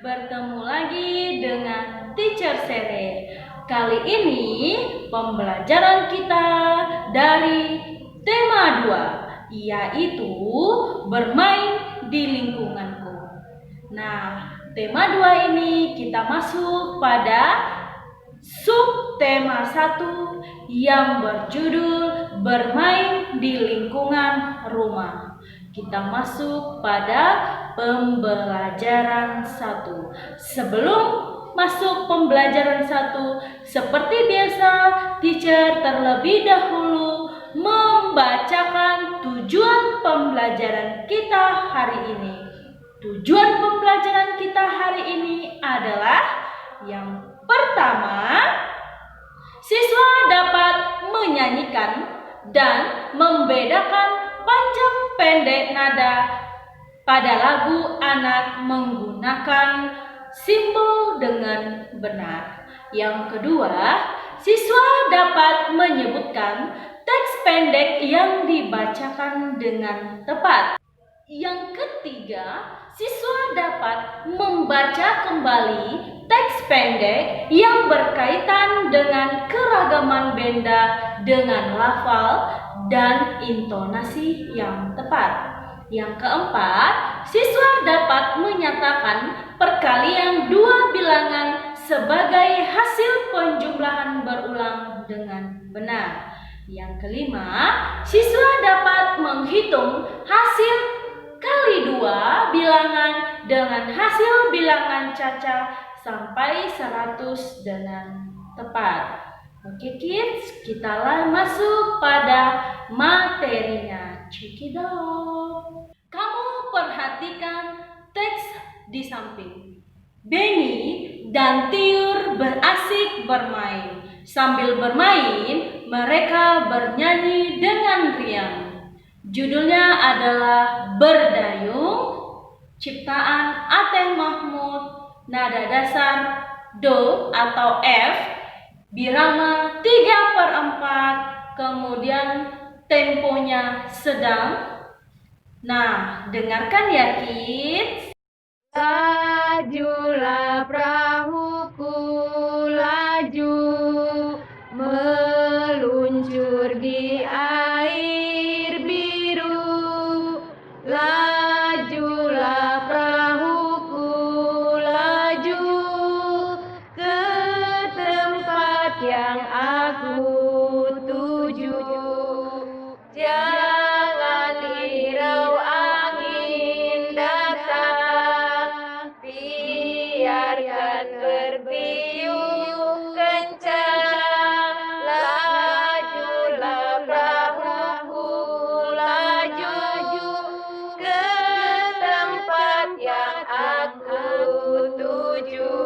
Bertemu lagi dengan Teacher Sere. Kali ini pembelajaran kita dari tema 2, yaitu bermain di lingkunganku. Nah, tema 2 ini kita masuk pada subtema 1 yang berjudul bermain di lingkungan rumah. Kita masuk pada pembelajaran 1. Sebelum masuk pembelajaran 1, seperti biasa, teacher terlebih dahulu membacakan tujuan pembelajaran kita hari ini. Tujuan pembelajaran kita hari ini adalah yang pertama, siswa dapat menyanyikan dan membedakan panjang pendek nada pada lagu anak menggunakan simbol dengan benar. Yang kedua, siswa dapat menyebutkan teks pendek yang dibacakan dengan tepat. Yang ketiga, siswa dapat membaca kembali teks pendek yang berkaitan dengan keragaman benda dengan lafal dan intonasi yang tepat. Yang keempat, siswa dapat menyatakan perkalian dua bilangan sebagai hasil penjumlahan berulang dengan benar. Yang kelima, siswa dapat menghitung hasil kali dua bilangan dengan hasil bilangan caca sampai 100 dengan tepat. Oke kids, kita masuk pada materinya. Check it out. Kamu perhatikan teks di samping. Benny dan Tiur berasik bermain. Sambil bermain, mereka bernyanyi dengan riang. Judulnya adalah Berdayung, ciptaan Ateng Mahmud, nada dasar Do atau F, birama 3/4, kemudian temponya sedang. Nah, dengarkan ya kids. Lajulah perahuku, laju meluncur di air biru. Lajulah perahuku, laju ke tempat yang aku tuju. Jangan hirau angin datang, biarkan bertiup kencang. Lajulah perahuku, laju ke tempat yang aku tuju.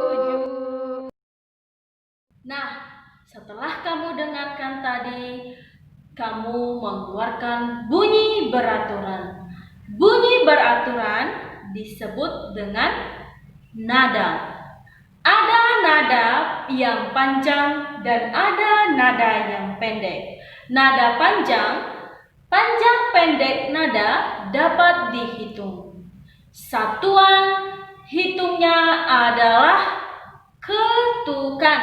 Nah, setelah kamu dengarkan tadi, kamu mengeluarkan bunyi beraturan. Bunyi beraturan disebut dengan nada. Ada nada yang panjang dan ada nada yang pendek. Nada panjang pendek nada dapat dihitung. Satuan hitungnya adalah ketukan.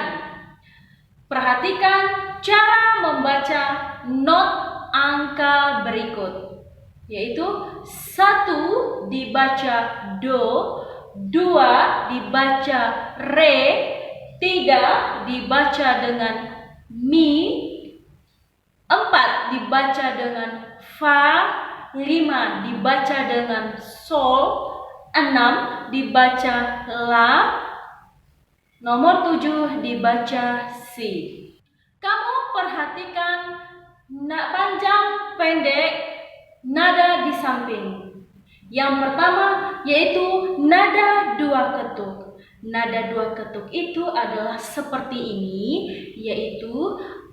Perhatikan cara membaca not angka berikut, yaitu 1 dibaca do, 2 dibaca re, 3 dibaca dengan mi, 4 dibaca dengan fa, 5 dibaca dengan sol, 6 dibaca la, nomor 7 dibaca si. Kamu perhatikan panjang pendek nada di samping. Yang pertama yaitu nada 2 ketuk. Nada 2 ketuk itu adalah seperti ini, yaitu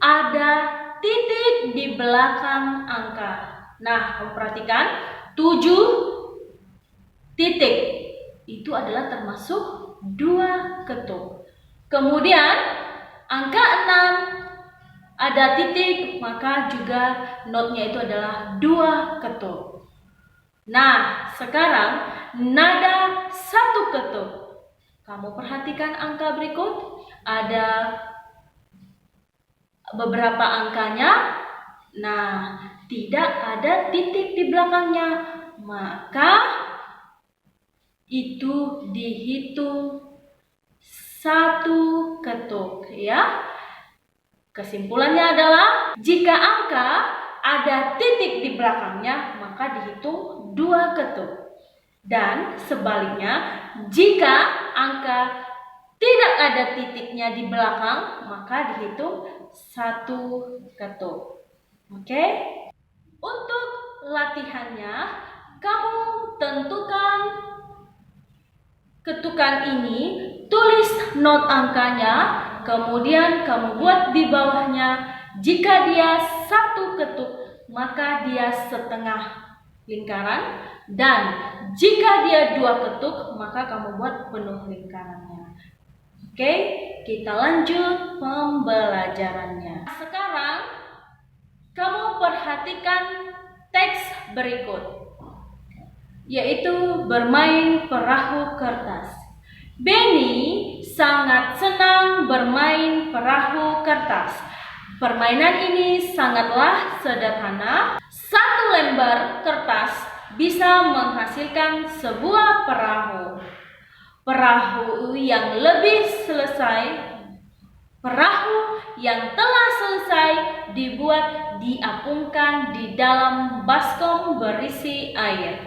ada titik di belakang angka. Nah, kamu perhatikan 7 titik. Itu adalah termasuk 2 ketuk. Kemudian angka 6 ada titik, maka juga notnya itu adalah 2 ketuk. Nah, sekarang nada 1 ketuk. Kamu perhatikan angka berikut, ada beberapa angkanya. Nah, tidak ada titik di belakangnya, maka itu dihitung satu ketuk ya. Kesimpulannya adalah jika angka ada titik di belakangnya maka dihitung 2 ketuk. Dan sebaliknya, jika angka tidak ada titiknya di belakang maka dihitung 1 ketuk. Oke? Untuk latihannya, kamu tentukan ketukan ini, tulis not angkanya, kemudian kamu buat di bawahnya. Jika dia 1 ketuk, maka dia setengah lingkaran, dan jika dia 2 ketuk, maka kamu buat penuh lingkarannya. Oke, kita lanjut pembelajarannya. Sekarang kamu perhatikan teks berikut, yaitu bermain perahu kertas. Benny sangat senang bermain perahu kertas. Permainan ini sangatlah sederhana. 1 lembar kertas bisa menghasilkan sebuah perahu. Perahu yang telah selesai dibuat diapungkan di dalam baskom berisi air.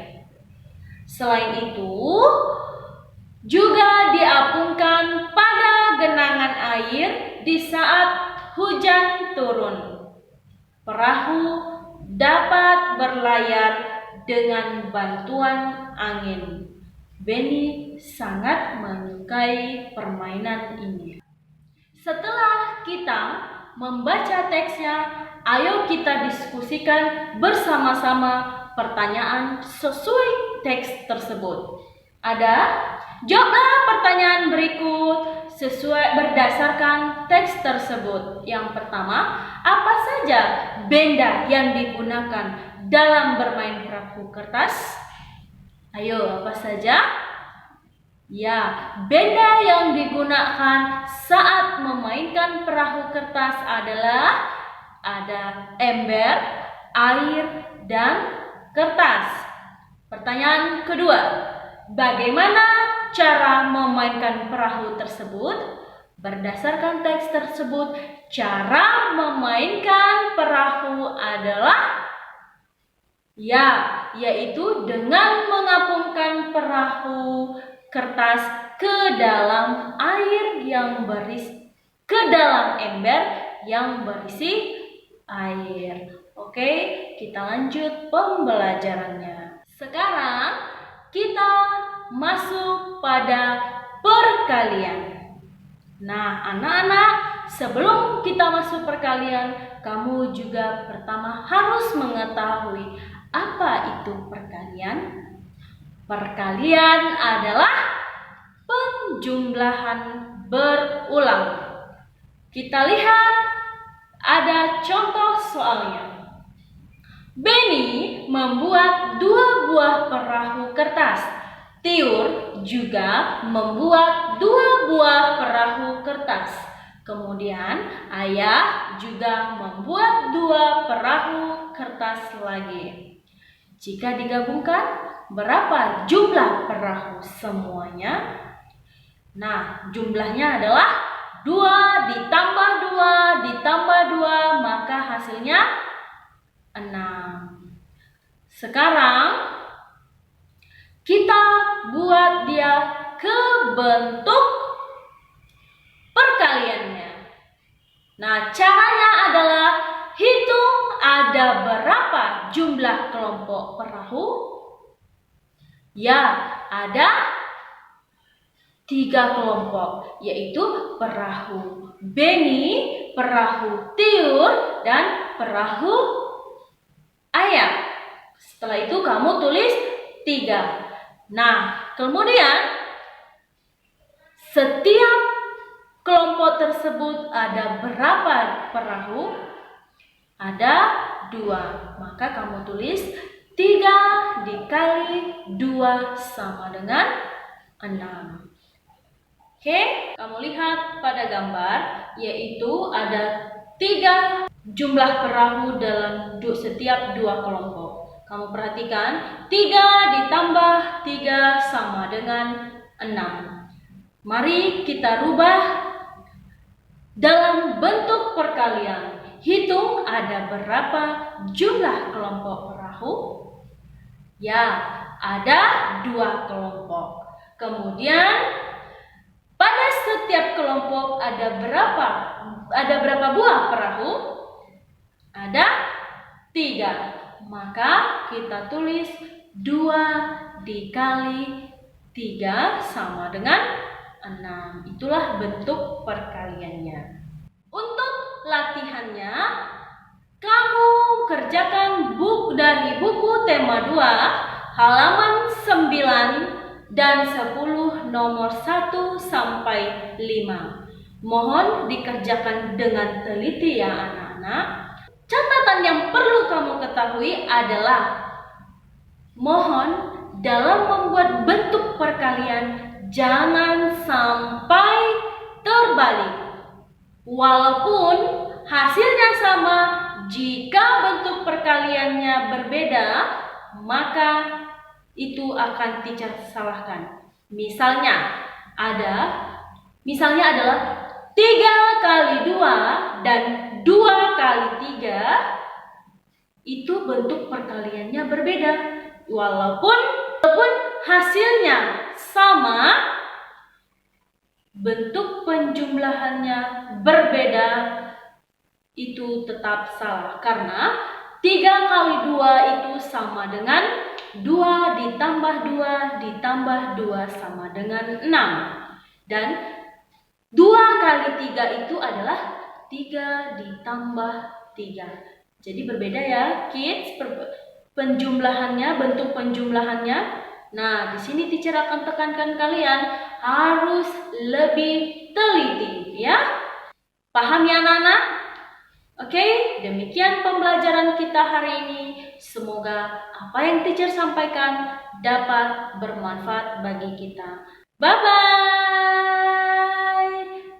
Selain itu, juga diapungkan pada genangan air di saat hujan turun. Perahu dapat berlayar dengan bantuan angin. Benny sangat menyukai permainan ini. Setelah kita membaca teksnya, ayo kita diskusikan bersama-sama pertanyaan sesuai teks tersebut. Jawablah pertanyaan berikut sesuai berdasarkan teks tersebut. Yang pertama, apa saja benda yang digunakan dalam bermain perahu kertas? Ayo, apa saja? Ya, benda yang digunakan saat memainkan perahu kertas adalah ada ember, air, dan kertas. Pertanyaan kedua, bagaimana cara memainkan perahu tersebut? Berdasarkan teks tersebut, cara memainkan perahu adalah yaitu dengan mengapungkan perahu kertas ke dalam ember yang berisi air. Oke, kita lanjut pembelajarannya. Sekarang kita masuk pada perkalian. Nah, anak-anak, sebelum kita masuk perkalian, kamu juga pertama harus mengetahui apa itu perkalian. Perkalian adalah penjumlahan berulang. Kita lihat ada contoh soalnya. Benny membuat 2 buah perahu kertas. Tiur juga membuat 2 buah perahu kertas. Kemudian ayah juga membuat 2 perahu kertas lagi. Jika digabungkan, berapa jumlah perahu semuanya? Nah, jumlahnya adalah 2 ditambah 2 ditambah 2, maka hasilnya 6. Sekarang kita buat dia ke bentuk perkaliannya. Nah, caranya adalah hitung ada berapa jumlah kelompok perahu. Ya, ada 3 kelompok, yaitu perahu Benny, perahu Tiur, dan perahu ayah. Setelah itu kamu tulis 3. Nah, kemudian setiap kelompok tersebut ada berapa perahu? Ada 2. Maka kamu tulis 3 dikali 2 sama dengan 6. Oke, kamu lihat pada gambar, yaitu ada 3 jumlah perahu dalam setiap 2 kelompok. Kamu perhatikan, 3 ditambah 3 sama dengan 6. Mari kita rubah dalam bentuk perkalian. Hitung ada berapa jumlah kelompok perahu? Ya, ada 2 kelompok. Kemudian pada setiap kelompok ada berapa buah perahu? Ada 3. Maka kita tulis 2 dikali 3 sama dengan 6. Itulah bentuk perkaliannya. Untuk latihannya, kamu kerjakan dari buku tema 2 halaman 9 dan 10 nomor 1 sampai 5. Mohon dikerjakan dengan teliti ya anak-anak. Catatan yang perlu kamu ketahui adalah mohon dalam membuat bentuk perkalian jangan sampai terbalik. Walaupun hasilnya sama, jika bentuk perkaliannya berbeda, maka itu akan teacher salahkan. Misalnya adalah 3 kali 2 dan 2 kali 3, itu bentuk perkaliannya berbeda. Walaupun hasilnya sama, bentuk penjumlahannya berbeda, itu tetap salah. Karena 3 kali 2 itu sama dengan 2 ditambah 2 ditambah 2 sama dengan 6. Dan 2 kali 3 itu adalah 3 ditambah 3. Jadi berbeda ya, kids, penjumlahannya, bentuk penjumlahannya. Nah, di sini teacher akan tekankan kalian harus lebih teliti ya. Paham ya anak-anak? Oke, demikian pembelajaran kita hari ini. Semoga apa yang teacher sampaikan dapat bermanfaat bagi kita. Bye-bye.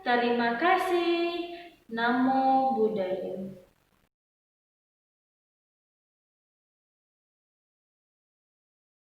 Terima kasih. Namo Buddhaya.